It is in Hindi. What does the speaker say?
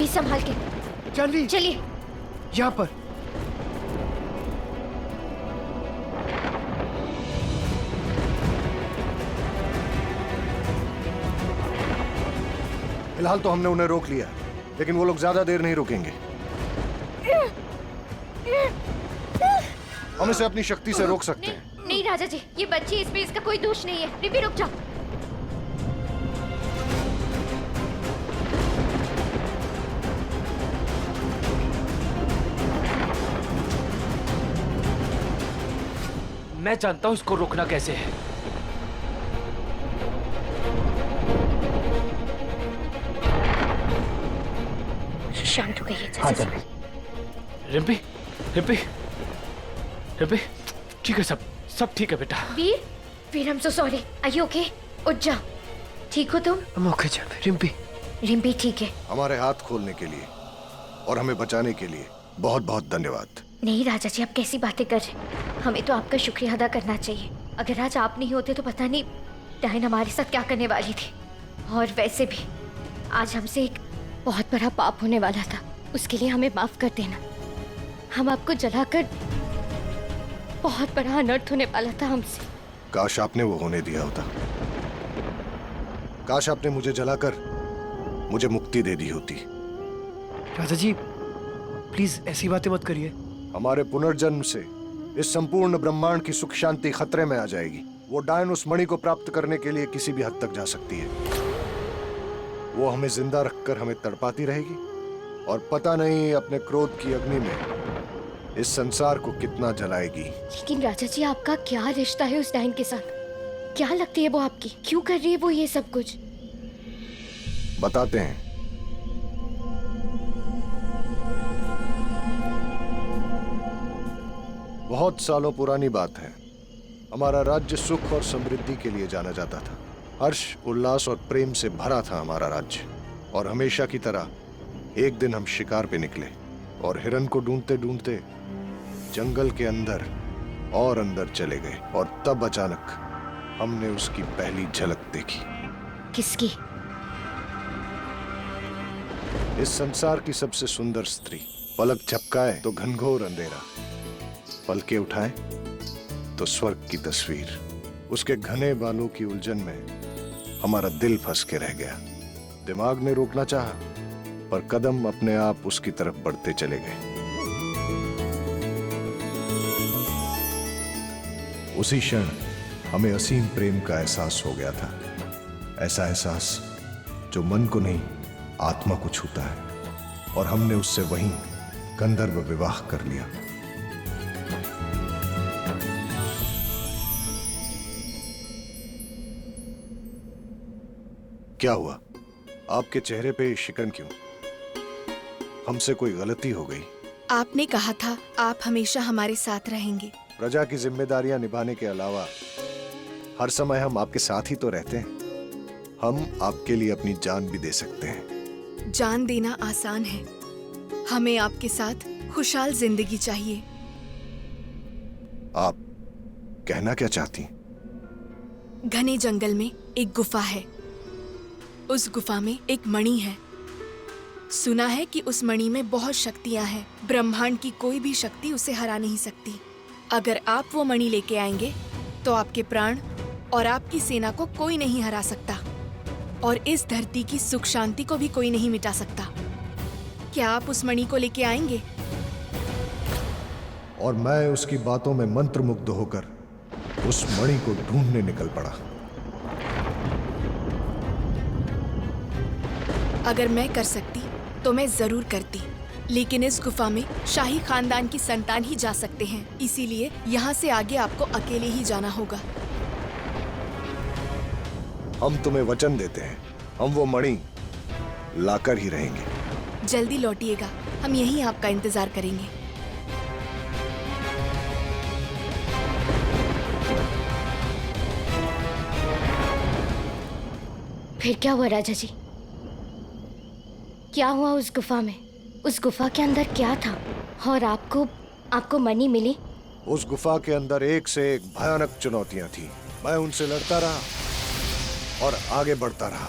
संभाल के। जानवी, चलिए। यहाँ पर। फिलहाल तो हमने उन्हें रोक लिया, लेकिन वो लोग ज्यादा देर नहीं रुकेंगे। हम इसे अपनी शक्ति से रोक सकते हैं। नहीं राजा जी, ये बच्ची, इसमें इसका कोई दोष नहीं है। रिम्पी रुक जाओ। मैं जानता हूं इसको रोकना कैसे है। शांत हो गई है। हाँ चल। रिम्पी, रिम्पी, रिम्पी, ठीक है, सब ठीक है बेटा। Veer, Veer, I am so sorry. Are you okay? उठ जाओ। ठीक हो तुम? हम ओके जानवी। रिम्पी, रिम्पी ठीक है। हमारे हाथ खोलने के लिए और हमें बचाने के लिए बहुत बहुत धन्यवाद। नहीं राजा जी, आप कैसी बातें कर रहे हैं? हमें तो आपका शुक्रिया अदा करना चाहिए। अगर आज आप नहीं होते तो पता नहीं डायन हमारे साथ क्या करने वाली थी। और वैसे भी आज हमसे एक बहुत बड़ा पाप होने वाला था। उसके लिए हमें माफ कर देना। हम आपको जलाकर बहुत बड़ा अनर्थ होने वाला था हमसे। काश आपने वो होने दिया होता। काश आपने मुझे जलाकर मुझे मुक्ति दे दी होती। राजा जी प्लीज ऐसी बातें मत करिए। हमारे पुनर्जन्म से इस संपूर्ण ब्रह्मांड की सुख शांति खतरे में आ जाएगी। वो डायन उस मणि को प्राप्त करने के लिए किसी भी हद तक जा सकती है। वो हमें जिंदा रखकर हमें तड़पाती रहेगी और पता नहीं अपने क्रोध की अग्नि में इस संसार को कितना जलाएगी। लेकिन राजा जी, आपका क्या रिश्ता है उस डायन के साथ? क्या लगती है वो आपकी? क्यों कर रही है वो ये सब कुछ? बताते हैं। बहुत सालों पुरानी बात है। हमारा राज्य सुख और समृद्धि के लिए जाना जाता था। हर्ष, उल्लास और प्रेम से भरा था हमारा राज्य। और हमेशा की तरह एक दिन हम शिकार पे निकले और हिरन को ढूंढते ढूंढते जंगल के अंदर और अंदर चले गए। और तब अचानक हमने उसकी पहली झलक देखी। किसकी? इस संसार की सबसे सुंदर स्त्री। पलक झपकाए तो घनघोर अंधेरा, पलके उठाए तो स्वर्ग की तस्वीर। उसके घने बालों की उलझन में हमारा दिल फंस के रह गया। दिमाग ने रोकना चाहा, पर कदम अपने आप उसकी तरफ बढ़ते चले गए। उसी क्षण हमें असीम प्रेम का एहसास हो गया था। ऐसा एहसास जो मन को नहीं, आत्मा को छूता है। और हमने उससे वहीं गंधर्व विवाह कर लिया। क्या हुआ? आपके चेहरे पे शिकन क्यों? हमसे कोई गलती हो गई? आपने कहा था आप हमेशा हमारे साथ रहेंगे। प्रजा की जिम्मेदारियां निभाने के अलावा हर समय हम आपके साथ ही तो रहते हैं। हम आपके लिए अपनी जान भी दे सकते हैं। जान देना आसान है, हमें आपके साथ खुशहाल जिंदगी चाहिए। आप कहना क्या चाहती? घने जंगल में एक गुफा है। उस गुफा में एक मणि है। सुना है कि उस मणि में बहुत शक्तियां हैं। ब्रह्मांड की कोई भी शक्ति उसे हरा नहीं सकती। अगर आप वो मणि लेके आएंगे तो आपके प्राण और आपकी सेना को कोई नहीं हरा सकता, और इस धरती की सुख शांति को भी कोई नहीं मिटा सकता। क्या आप उस मणि को लेके आएंगे? और मैं उसकी बातों में मंत्रमुग्ध होकर उस मणि को ढूंढने निकल पड़ा। अगर मैं कर सकती तो मैं जरूर करती, लेकिन इस गुफा में शाही खानदान की संतान ही जा सकते हैं। इसीलिए यहाँ से आगे आपको अकेले ही जाना होगा। हम तुम्हें वचन देते हैं, हम वो मणि लाकर ही रहेंगे। जल्दी लौटिएगा, हम यहीं आपका इंतजार करेंगे। फिर क्या हुआ राजा जी? क्या हुआ उस गुफा में? उस गुफा के अंदर क्या था? और आपको मणि मिली? उस गुफा के अंदर एक से एक भयानक चुनौतियां थी। मैं उनसे लड़ता रहा और आगे बढ़ता रहा।